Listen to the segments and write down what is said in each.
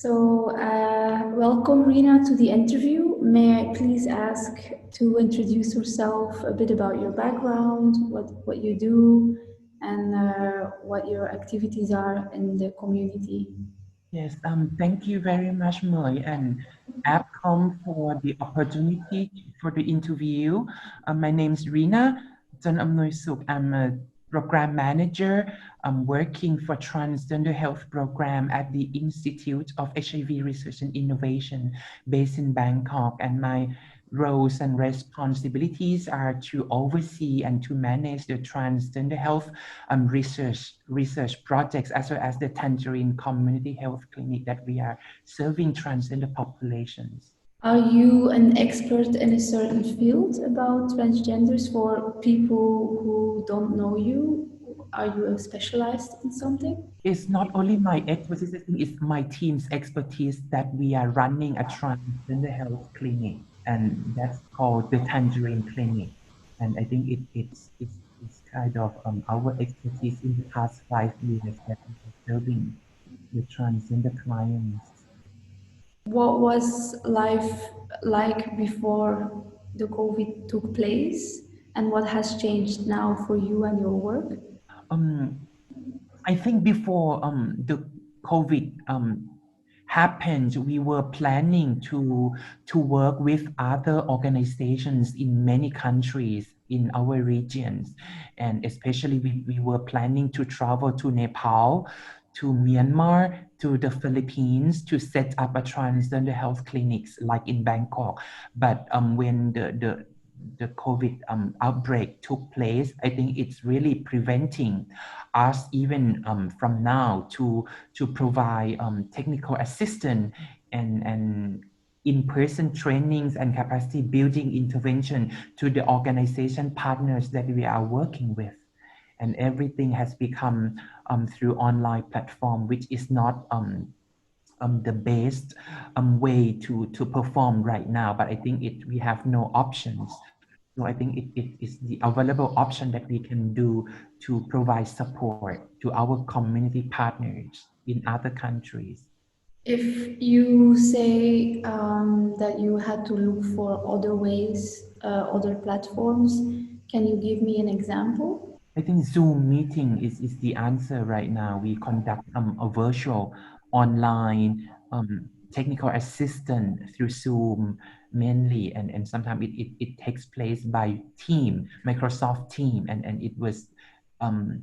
Welcome Rena to the interview. May I please ask to introduce yourself, a bit about your background, what you do, and what your activities are in the community? Yes, thank you very much, Moy and APCOM for the opportunity for the interview. My name is Rena Janamnuaysook. I'm a program manager. I'm working for transgender health program at the Institute of HIV Research and Innovation based in Bangkok. And my roles and responsibilities are to oversee and to manage the transgender health research projects, as well as the Tangerine Community Health Clinic that we are serving transgender populations. Are you an expert in a certain field about transgenders for people who don't know you? Are you specialized in something? It's not only my expertise, I think it's my team's expertise that we are running a transgender health clinic, and that's called the Tangerine Clinic. And I think it's kind of our expertise in the past 5 years that we are serving the transgender clients. What was life like before the COVID took place, and what has changed now for you and your work? Um, I think before the COVID happened, we were planning to work with other organizations in many countries in our regions, and especially we were planning to travel to Nepal, to Myanmar, to the Philippines to set up a transgender health clinics like in Bangkok. But when the COVID outbreak took place, I think it's really preventing us even from now to provide technical assistance and in-person trainings and capacity building intervention to the organization partners that we are working with. And everything has become through online platform, which is not the best way to perform right now. But I think we have no options. So I think it is the available option that we can do to provide support to our community partners in other countries. If you say that you had to look for other ways, other platforms, can you give me an example? I think Zoom meeting is the answer right now. We conduct a virtual online technical assistant through Zoom mainly, and sometimes it takes place by team, Microsoft team, and it was um,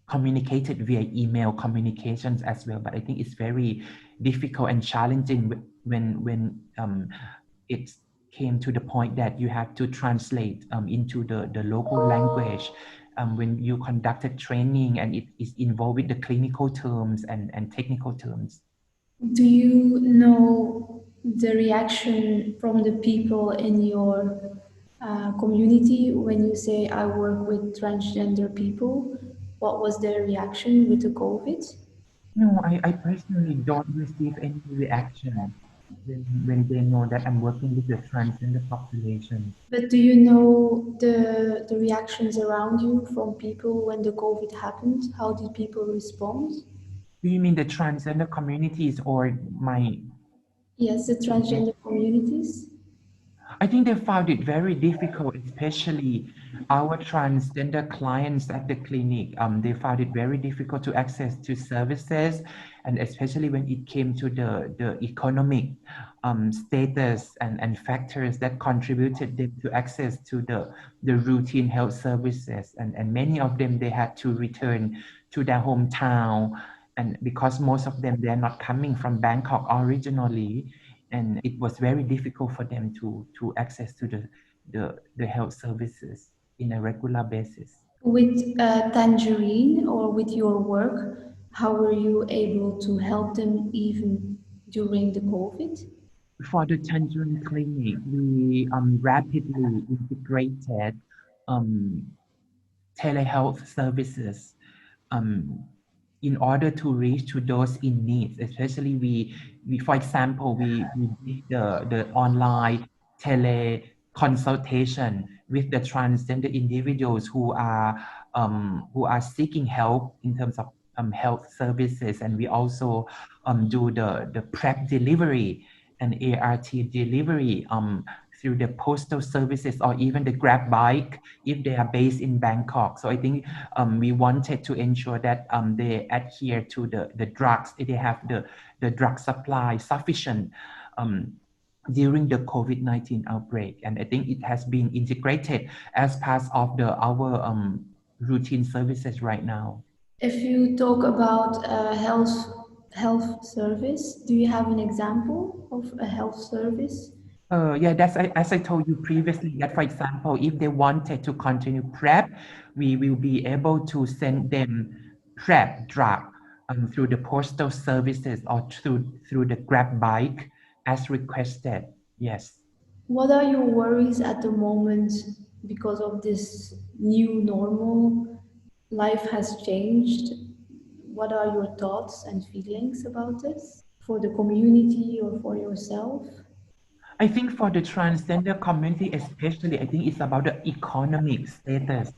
communicated via email communications as well. But I think it's very difficult and challenging when it came to the point that you have to translate into the local language. When you conducted training and it is involved with the clinical terms and technical terms. Do you know the reaction from the people in your community when you say I work with transgender people? What was their reaction with the COVID? No, I personally don't receive any reaction when they know that I'm working with the transgender population. But do you know the reactions around you from people when the COVID happened? How did people respond? Do you mean the transgender communities or my? Yes, the transgender communities. I think they found it very difficult, especially our transgender clients at the clinic. They found it very difficult to access to services, and especially when it came to the economic status and factors that contributed them to access to the routine health services. And many of them, they had to return to their hometown. And because most of them, they're not coming from Bangkok originally, and it was very difficult for them to access to the health services in a regular basis. With Tangerine or with your work, how were you able to help them even during the COVID? For the Tangerine Clinic, we rapidly integrated um, telehealth services um, in order to reach to those in need. Especially we for example, we did the online tele consultation with the transgender individuals who are seeking help in terms of health services, and we also do the PrEP delivery and ART delivery through the postal services or even the Grab bike if they are based in Bangkok. So I think we wanted to ensure that they adhere to the drugs, they have the drug supply sufficient um, during the COVID-19 outbreak. And I think it has been integrated as part of our routine services right now. If you talk about a health service, do you have an example of a health service? Yeah, that's as I told you previously, that for example, if they wanted to continue PrEP, we will be able to send them PrEP drug through the postal services or through the Grab bike as requested. Yes. What are your worries at the moment because of this new normal? Life has changed. What are your thoughts and feelings about this for the community or for yourself? I think for the transgender community, especially, I think it's about the economic status.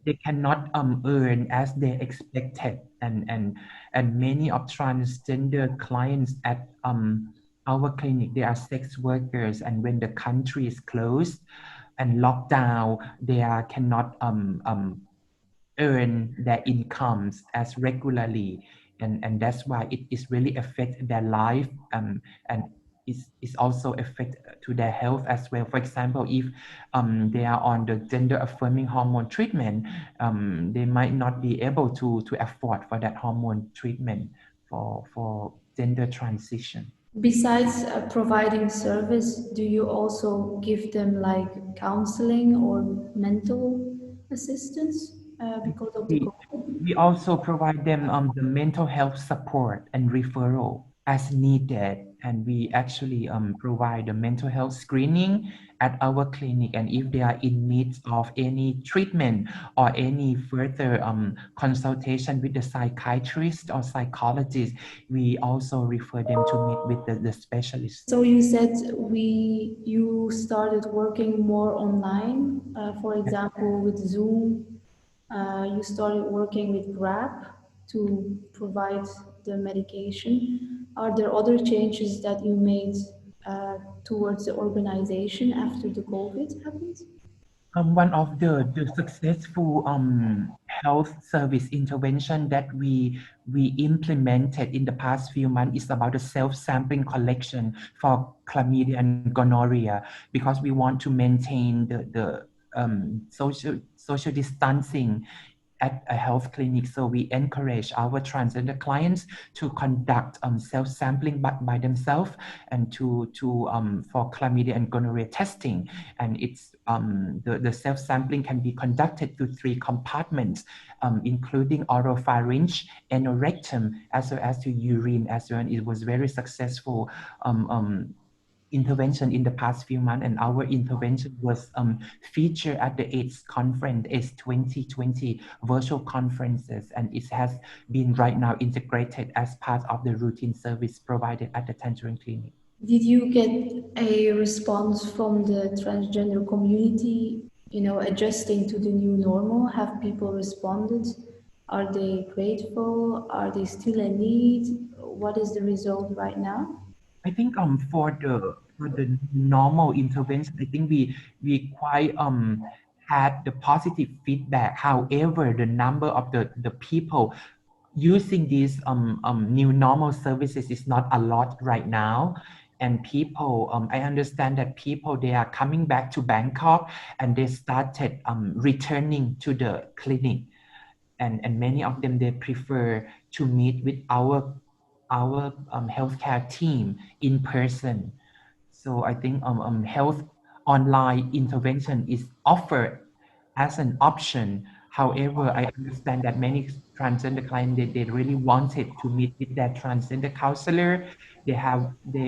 They cannot earn as they expected, and many of transgender clients at our clinic, they are sex workers, and when the country is closed and locked down, they cannot earn their incomes as regularly, and that's why it is really affect their life, and is also affect to their health as well. For example, if they are on the gender affirming hormone treatment, they might not be able to afford for that hormone treatment for gender transition. Besides providing service, do you also give them like counseling or mental assistance because of the We, COVID? we also provide them the mental health support and referral as needed. And we actually provide the mental health screening at our clinic. And if they are in need of any treatment or any further consultation with the psychiatrist or psychologist, we also refer them to meet with the specialist. So you said you started working more online, for example, with Zoom. You started working with Grab to provide the medication. Are there other changes that you made uh, towards the organization after the COVID happened? One of the successful health service intervention that we implemented in the past few months is about the self-sampling collection for chlamydia and gonorrhea, because we want to maintain the social distancing at a health clinic. So we encourage our transgender clients to conduct self-sampling by themselves, and to for chlamydia and gonorrhea testing. And it's the self-sampling can be conducted through three compartments, including oropharynx, anorectum, as well as to urine as well. And it was very successful intervention in the past few months, and our intervention was featured at the AIDS conference, AIDS 2020 virtual conferences, and it has been right now integrated as part of the routine service provided at the Tangerine Clinic. Did you get a response from the transgender community, adjusting to the new normal? Have people responded? Are they grateful? Are they still in need? What is the result right now? I think for the normal intervention, I think we quite had the positive feedback. However, the number of the people using these new normal services is not a lot right now. And people, I understand that people, they are coming back to Bangkok, and they started returning to the clinic, and many of them, they prefer to meet with our healthcare team in person. So I think health online intervention is offered as an option. However, I understand that many transgender clients, they really wanted to meet with their transgender counselor. They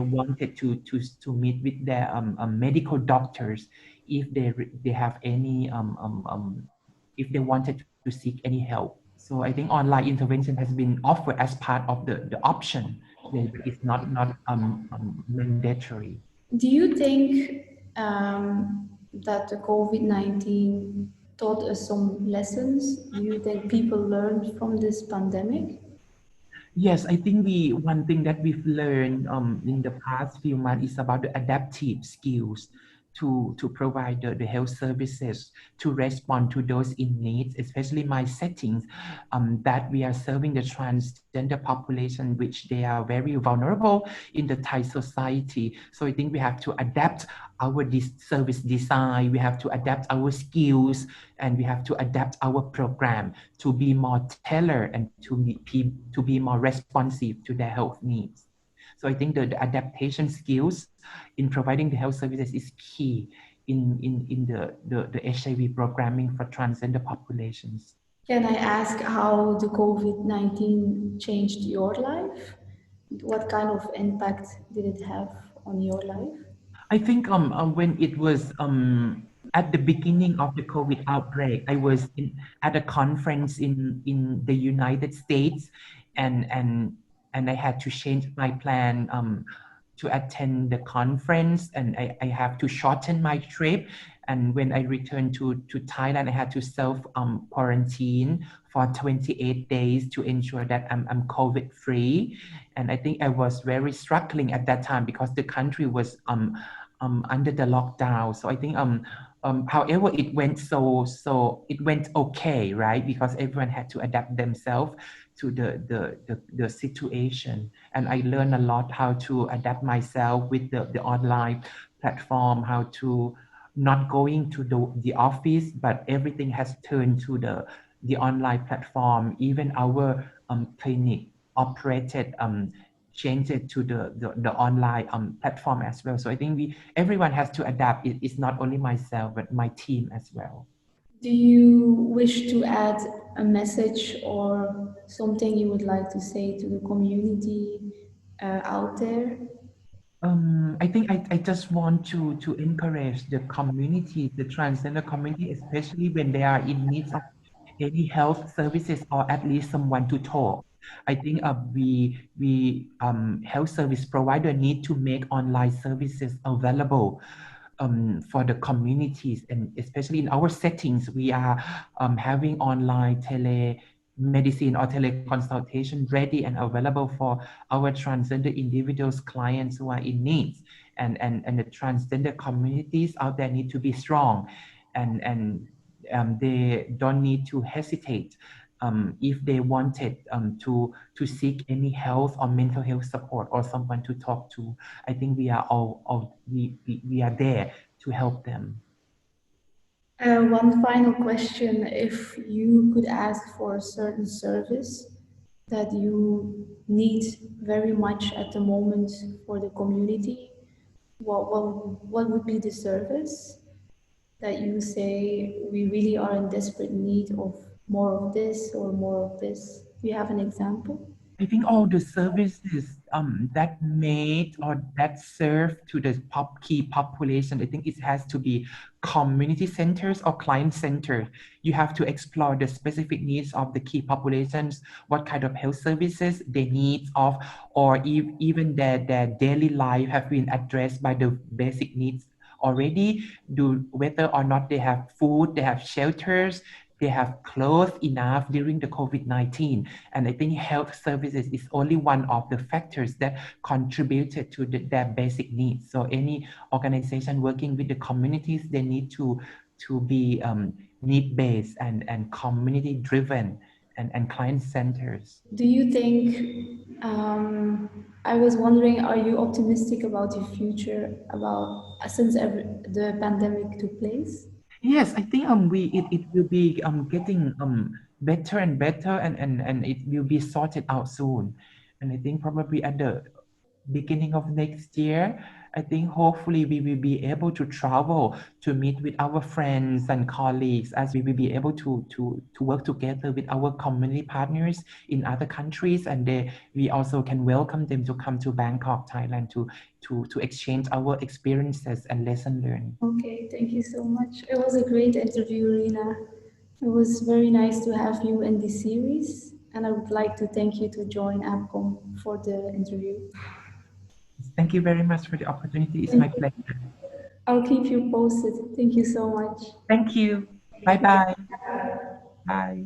wanted to meet with their medical doctors if they have any if they wanted to seek any help. So I think online intervention has been offered as part of the option. It's not mandatory. Do you think that the COVID-19 taught us some lessons? Do you think people learned from this pandemic? Yes, I think we one thing that we've learned in the past few months is about the adaptive skills to provide the health services to respond to those in needs, especially my settings that we are serving the transgender population, which they are very vulnerable in the Thai society. So I think we have to adapt our service design, we have to adapt our skills, and we have to adapt our program to be more tailored and to be more responsive to their health needs. So I think the adaptation skills in providing the health services is key in the HIV programming for transgender populations. Can I ask how the COVID-19 changed your life? What kind of impact did it have on your life? I think when it was at the beginning of the COVID outbreak, I was at a conference in the United States, and and and I had to change my plan to attend the conference, and I have to shorten my trip. And when I returned to Thailand, I had to self quarantine for 28 days to ensure that I'm COVID free. And I think I was very struggling at that time because the country was under the lockdown. So I think however it went so it went okay, right? Because everyone had to adapt themselves to the situation. And I learned a lot how to adapt myself with the online platform, how to not going to the office, but everything has turned to the online platform. Even our clinic operated change it to the online platform as well. So I think we everyone has to adapt. It's not only myself, but my team as well. Do you wish to add a message or something you would like to say to the community out there? I think I just want to encourage the community, the transgender community, especially when they are in need of any health services or at least someone to talk. I think we health service provider need to make online services available for the communities, and especially in our settings we are having online telemedicine or teleconsultation ready and available for our transgender individuals clients who are in needs, and the transgender communities out there need to be strong, and they don't need to hesitate if they wanted to seek any health or mental health support or someone to talk to. I think we are all we are there to help them. One final question. If you could ask for a certain service that you need very much at the moment for the community, what would be the service that you say we really are in desperate need of more of this or more of this? Do you have an example? I think all the services that made or that serve to the key population, I think it has to be community centers or client center. You have to explore the specific needs of the key populations, what kind of health services they need of, or even their daily life have been addressed by the basic needs already. Do whether or not they have food, they have shelters, they have clothes enough during the COVID-19. And I think health services is only one of the factors that contributed to their basic needs. So any organization working with the communities, they need to be need-based and community-driven and client-centers. Do you think, I was wondering, are you optimistic about the future about since the pandemic took place? Yes, I think it will be getting better and better, and it will be sorted out soon. And I think probably at the beginning of next year, I think hopefully we will be able to travel to meet with our friends and colleagues, as we will be able to work together with our community partners in other countries, and we also can welcome them to come to Bangkok, Thailand, to exchange our experiences and lesson learned. Okay, thank you so much. It was a great interview, Rina. It was very nice to have you in this series, and I would like to thank you to join APCOM for the interview. Thank you very much for the opportunity. It's my Thank you. pleasure. I'll keep you posted. Thank you so much. Thank you. Bye bye. Bye.